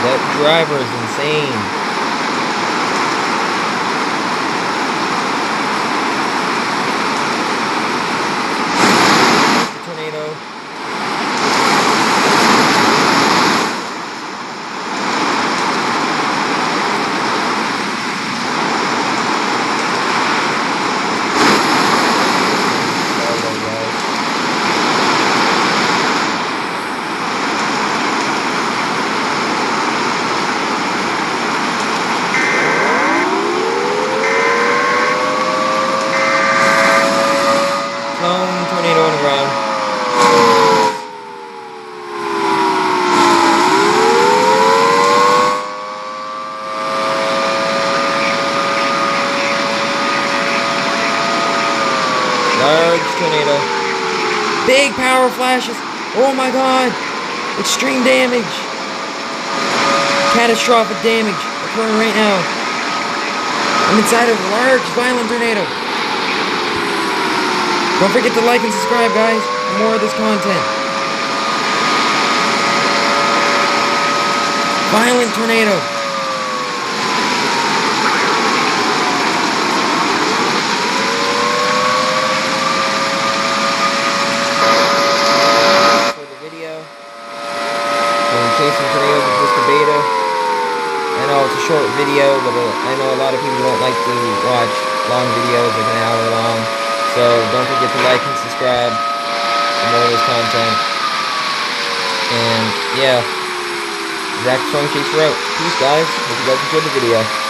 That driver is insane. Tornado. Tornado on the ground. Large tornado. Big power flashes. Oh my god. Extreme damage. Catastrophic damage occurring right now. I'm inside of a large violent tornado. Don't forget to like and subscribe, guys, for more of this content. Violent tornado. For the video. We're chasing tornadoes with just a beta. I know it's a short video, but I know a lot of people don't like to watch long videos, like an hour long. So don't forget to like and subscribe for more of this content. And yeah, Zach Strong Chase out. Peace, guys. Hope you guys enjoyed the video.